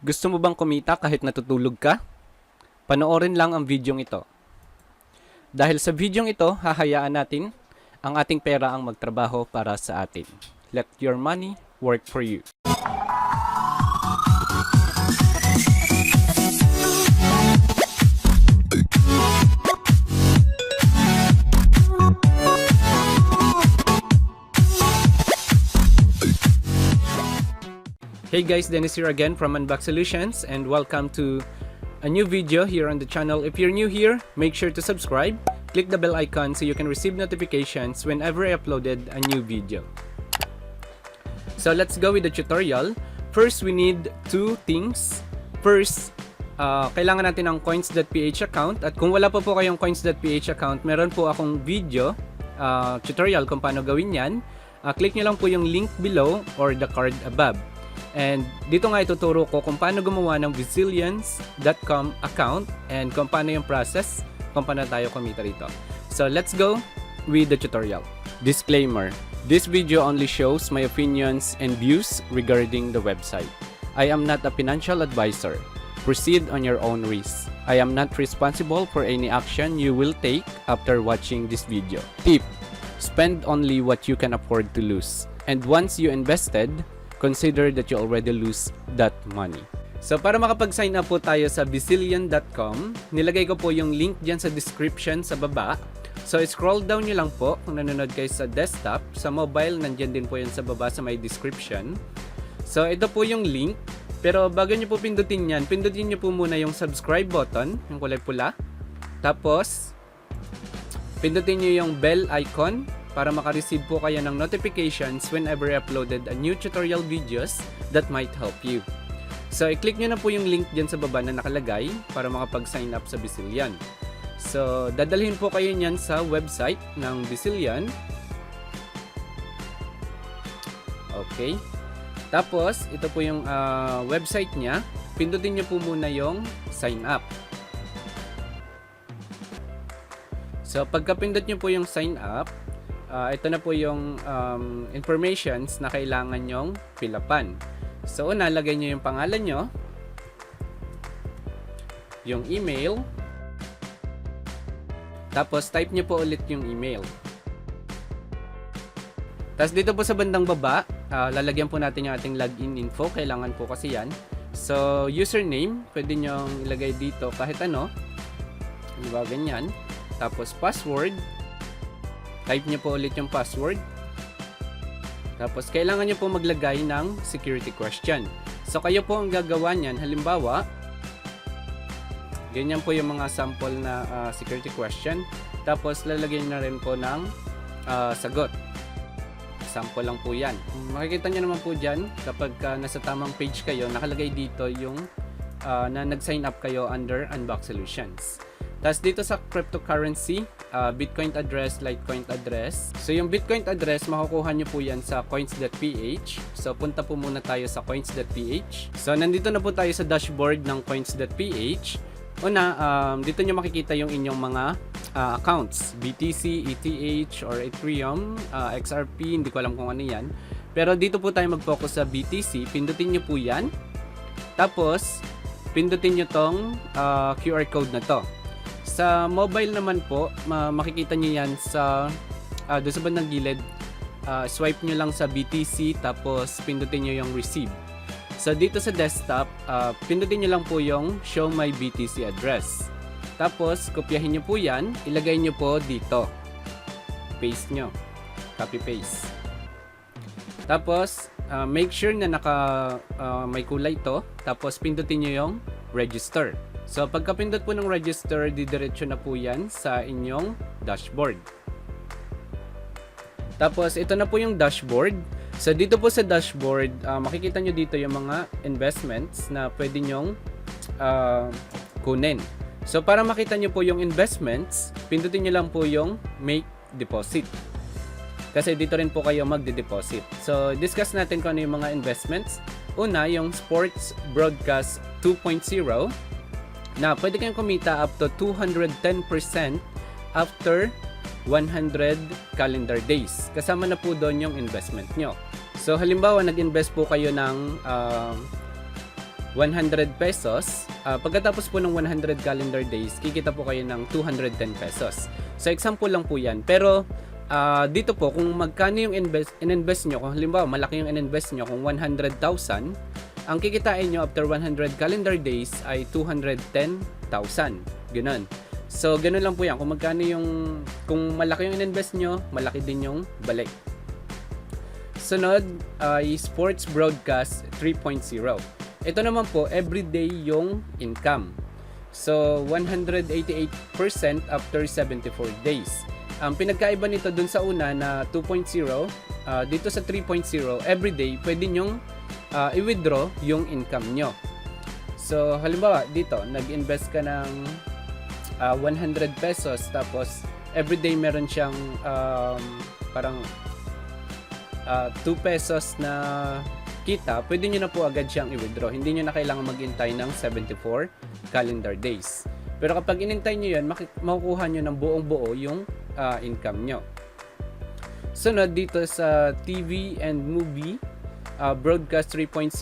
Gusto mo bang kumita kahit natutulog ka? Panoorin lang ang videong ito. Dahil sa videong ito, hahayaan natin ang ating pera ang magtrabaho para sa atin. Let your money work for you. Hey guys, Dennis here again from Unbox Solutions and welcome to a new video here on the channel. If you're new here, make sure to subscribe, click the bell icon so you can receive notifications whenever I uploaded a new video. So let's go with the tutorial. First, we need two things. First, kailangan natin ng coins.ph account, at kung wala pa po kayong coins.ph account, meron po akong video tutorial kung paano gawin yan. Click nyo lang po yung link below or the card above. And dito nga ituturo ko kung paano gumawa ng Bazillions.com account and kung paano yung process, kung paano tayo kumita rito. So let's go with the tutorial. Disclaimer: this video only shows my opinions and views regarding the website. I am not a financial advisor. Proceed on your own risk. I am not responsible for any action you will take after watching this video. Tip: spend only what you can afford to lose. And once you invested, consider that you already lose that money. So para makapag-sign up po tayo sa Bazillion.com, nilagay ko po yung link dyan sa description sa baba. So scroll down nyo lang po kung nanonood kayo sa desktop. Sa mobile, nandyan din po yun sa baba sa may description. So ito po yung link. Pero bago nyo po pindutin yan, pindutin nyo po muna yung subscribe button, yung kulay pula. Tapos, pindutin nyo yung bell icon para makareceive po kayo ng notifications whenever I uploaded a new tutorial videos that might help you. So, i-click nyo na po yung link dyan sa baba na nakalagay para makapag-sign up sa Bazillion. So, dadalhin po kayo nyan sa website ng Bazillion. Okay. Tapos, ito po yung website niya. Pindutin nyo po muna yung sign up. So, pagka-pindot nyo po yung sign up, ito na po yung informations na kailangan nyong pilapan. So, una, lagay nyo yung pangalan nyo, yung email, tapos type nyo po ulit yung email. Tapos dito po sa bandang baba, lalagyan po natin yung ating login info. Kailangan po kasi yan. So, username, pwede nyo ilagay dito kahit ano. Diba, ganyan. Tapos, password. Type nyo po ulit yung password. Tapos, kailangan nyo po maglagay ng security question. So, kayo po ang gagawa niyan. Halimbawa, ganyan po yung mga sample na security question. Tapos, lalagyan na rin po ng sagot. Sample lang po yan. Makikita nyo naman po dyan, kapag nasa tamang page kayo, nakalagay dito yung na nag-sign up kayo under Unbox Solutions. Tapos dito sa cryptocurrency, Bitcoin address, Litecoin address. So yung Bitcoin address, makukuha nyo po yan sa coins.ph. So punta po muna tayo sa coins.ph. So nandito na po tayo sa dashboard ng coins.ph. Una, dito nyo makikita yung inyong mga accounts. BTC, ETH, or Ethereum, XRP, hindi ko alam kung ano yan. Pero dito po tayo mag-focus sa BTC. Pindutin nyo po yan. Tapos, pindutin nyo tong QR code na to. Sa mobile naman po, makikita nyo yan sa doon sa bandang gilid. Swipe nyo lang sa BTC, tapos pindutin nyo yung receive. So dito sa desktop, pindutin nyo lang po yung show my BTC address. Tapos kopyahin nyo po yan, ilagay nyo po dito. Paste nyo. Copy paste. Tapos make sure na may kulay to. Tapos pindutin nyo yung register. So, pagkapindot po ng register, didiretso na po yan sa inyong dashboard. Tapos, ito na po yung dashboard. So, dito po sa dashboard, makikita nyo dito yung mga investments na pwede nyong kunin. So, para makita nyo po yung investments, pindutin nyo lang po yung make deposit. Kasi dito rin po kayo magde-deposit. So, discuss natin kung ano yung mga investments. Una, yung Sports Broadcast 2.0. Na pwede kayong kumita up to 210% after 100 calendar days. Kasama na po doon yung investment nyo. So halimbawa, nag-invest po kayo ng 100 pesos. Pagkatapos po ng 100 calendar days, kikita po kayo ng 210 pesos. So example lang po yan. Pero dito po, kung magkano yung in-invest nyo, kung halimbawa malaki yung in-invest nyo, kung 100,000, ang kikitain nyo after 100 calendar days ay 210,000. Ganun. So, ganun lang po yan. Kung magkano yung, kung malaki yung in-invest nyo, malaki din yung balik. Sunod ay Sports Broadcast 3.0. Ito naman po, everyday yung income. So, 188% after 74 days. Ang pinagkaiba nito dun sa una na 2.0, dito sa 3.0, everyday, pwede nyong i-withdraw yung income nyo. So, halimbawa, dito, nag-invest ka ng 100 pesos, tapos everyday meron siyang parang 2 pesos na kita, pwede nyo na po agad siyang i-withdraw. Hindi nyo na kailangan maghintay ng 74 calendar days. Pero kapag inintay nyo yun, makukuha nyo ng buong buo yung income nyo. Sunod dito sa TV and movie broadcast 3.0,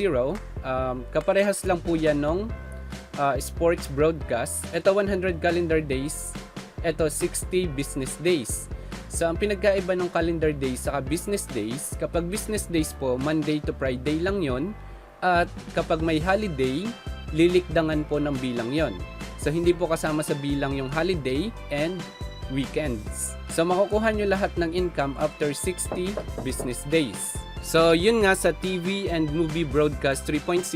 kaparehas lang po yan ng sports broadcast. Ito 100 calendar days, ito 60 business days. So ang pinagkaiba ng calendar days sa business days, kapag business days po, Monday to Friday lang yon, at kapag may holiday, lilikdangan po ng bilang yon. So hindi po kasama sa bilang yung holiday and weekends. So makukuha nyo lahat ng income after 60 business days. So yun nga sa TV and movie broadcast 3.0,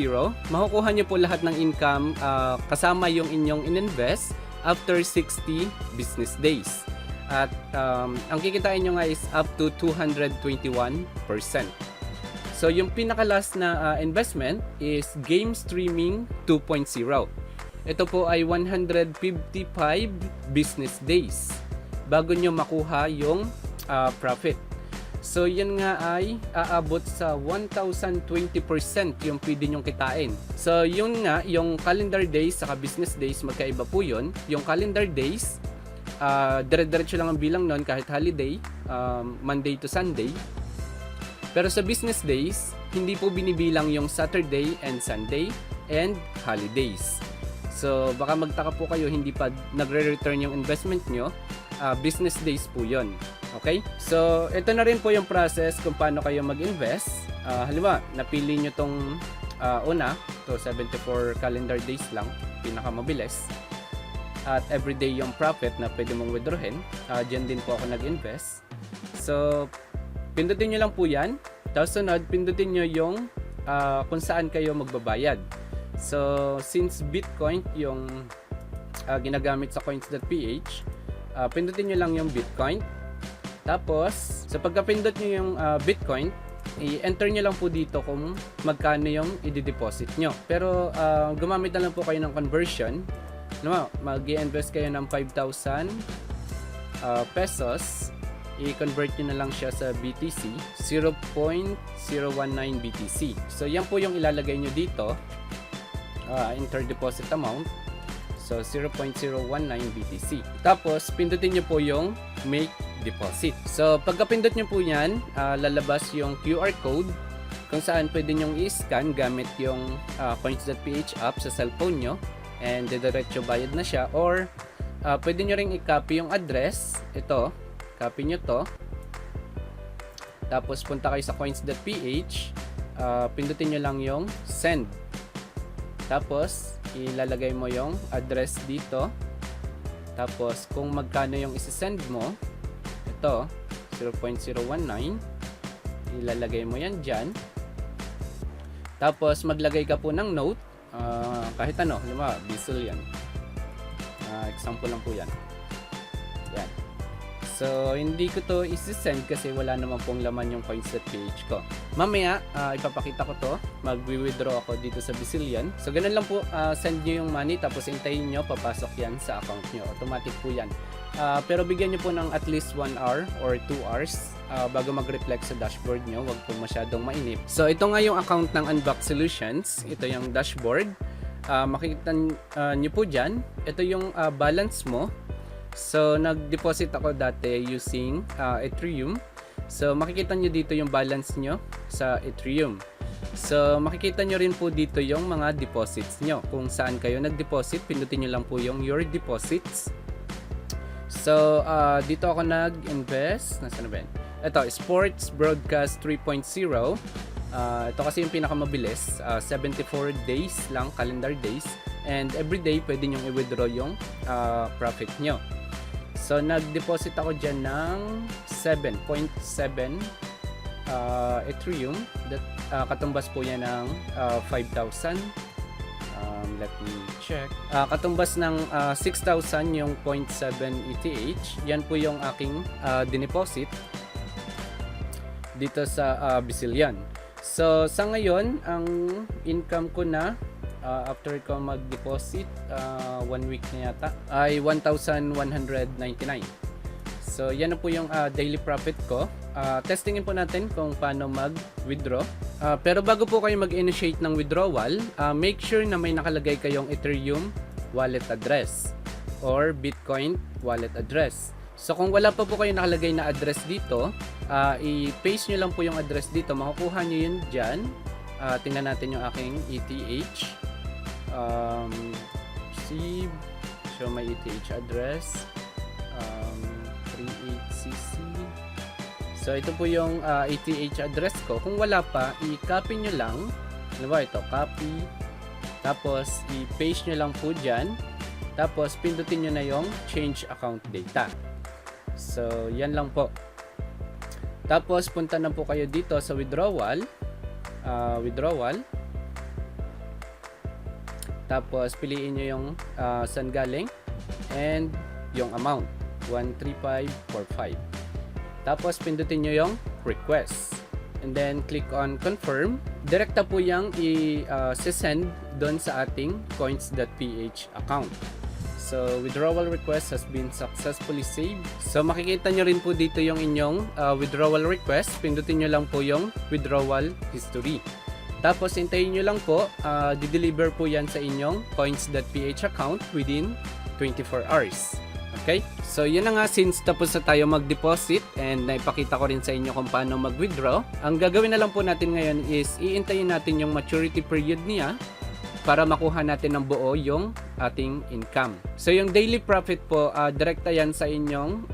makukuha nyo po lahat ng income kasama yung inyong ininvest after 60 business days. At ang kikitain nyo nga is up to 221%. So yung pinaka-last na investment is Game Streaming 2.0. Ito po ay 155 business days bago nyo makuha yung profit. So yan nga ay aabot sa 1,020% yung pwede nyong kitain. So yun nga, yung calendar days saka business days, magkaiba po yun. Yung calendar days, dire-diretso lang ang bilang nun kahit holiday, Monday to Sunday. Pero sa business days, hindi po binibilang yung Saturday and Sunday and holidays. So baka magtaka po kayo, hindi pa nagre-return yung investment nyo. Business days po yun. Okay? So ito na rin po yung process kung paano kayo mag-invest. Halimbawa, napili nyo tong una, to 74 calendar days lang, pinakamabilis. At everyday yung profit na pwede mong withdrawin. Diyan din po ako nag-invest. So pindutin nyo lang po yan. Tapos sunod, pindutin nyo yung kung saan kayo magbabayad. So since Bitcoin yung ginagamit sa coins.ph, pindutin nyo lang yung Bitcoin. Tapos sa pagkapindot nyo yung Bitcoin, i-enter nyo lang po dito kung magkano yung i-deposit nyo. Pero gumamit na lang po kayo ng conversion. Mag-i-invest kayo ng 5,000 pesos, i-convert nyo na lang siya sa BTC, 0.019 BTC. So yan po yung ilalagay nyo dito, enter deposit amount. So 0.019 BTC. Tapos pindutin nyo po yung make deposit. So pagkapindot nyo po yan, lalabas yung QR code kung saan pwede nyong i-scan gamit yung coins.ph app sa cellphone nyo, and diretso bayad na siya. Or pwede nyo ring i-copy yung address. Ito, copy nyo to, tapos punta kayo sa coins.ph, pindutin nyo lang yung send. Tapos ilalagay mo yung address dito. Tapos kung magkano yung isi-send mo, ito 0.019, ilalagay mo yan dyan. Tapos maglagay ka po ng note, kahit ano, halimbawa Bisil yan, example lang po yan. Yan. So hindi ko to isi-send kasi wala naman pong laman yung coins.ph ko. Mamaya ipapakita ko to, mag-withdraw ako dito sa Bizillion. So ganun lang po, send nyo yung money, tapos hintayin nyo papasok yan sa account nyo. Automatic po yan. Pero bigyan nyo po ng at least 1 hour or 2 hours bago mag-reflect sa dashboard nyo. Huwag po masyadong mainip. So ito nga yung account ng Unbox Solutions. Ito yung dashboard. Makikita nyo po dyan. Ito yung balance mo. So nag-deposit ako dati using Ethereum. So makikita nyo dito yung balance nyo sa Ethereum. So makikita nyo rin po dito yung mga deposits nyo. Kung saan kayo nag-deposit, pindutin nyo lang po yung your deposits. So dito ako nag-invest. Nasaan na ba yan? Ito, Sports Broadcast 3.0. Ito kasi yung pinakamabilis. 74 days lang, calendar days. And every day pwede nyong i-withdraw yung profit nyo. So nag-deposit ako dyan ng 7.7 Ethereum. That, katumbas po yan ng 5,000. Let me check. Katumbas ng 6,000 yung 0.7 ETH. Yan po yung aking dineposit dito sa Basilian. So sa ngayon, ang income ko na after ko mag-deposit 1 week na yata ay 1,199. So yan na po yung daily profit ko. Testingin po natin kung paano mag-withdraw. Pero bago po kayo mag-initiate ng withdrawal, make sure na may nakalagay kayong Ethereum wallet address or Bitcoin wallet address. So kung wala pa po kayo nakalagay na address dito, i-paste nyo lang po yung address dito. Makukuha nyo yun dyan. Tingnan natin yung aking ETH. Receive. Show my ETH address. 38cc. So ito po yung ETH address ko. Kung wala pa, i-copy nyo lang. Ano ba ito? Copy. Tapos i-paste nyo lang po dyan. Tapos pindutin nyo na yung change account data. So yan lang po. Tapos punta na po kayo dito sa withdrawal. Tapos piliin nyo yung saan galing and yung amount 13545. Tapos pindutin nyo yung request and then click on confirm. Direkta po yung i-send doon sa ating coins.ph account. So withdrawal request has been successfully saved. So makikita nyo rin po dito yung inyong withdrawal request. Pindutin nyo lang po yung withdrawal history. Tapos hintayin nyo lang po, di-deliver po yan sa inyong coins.ph account within 24 hours. Okay? So yun na nga, since tapos na tayo mag-deposit and naipakita ko rin sa inyo kung paano mag-withdraw, ang gagawin na lang po natin ngayon is iintayin natin yung maturity period niya para makuha natin ng buo yung ating income. So yung daily profit po, direkta yan sa inyong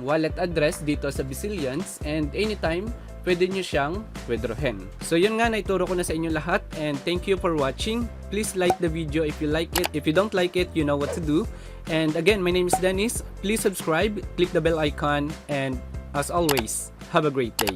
wallet address dito sa Basilians and anytime pwede nyo siyang withdrawin. So yun nga, naituro ko na sa inyo lahat and thank you for watching. Please like the video if you like it. If you don't like it, you know what to do. And again, my name is Dennis. Please subscribe, click the bell icon, and as always, have a great day.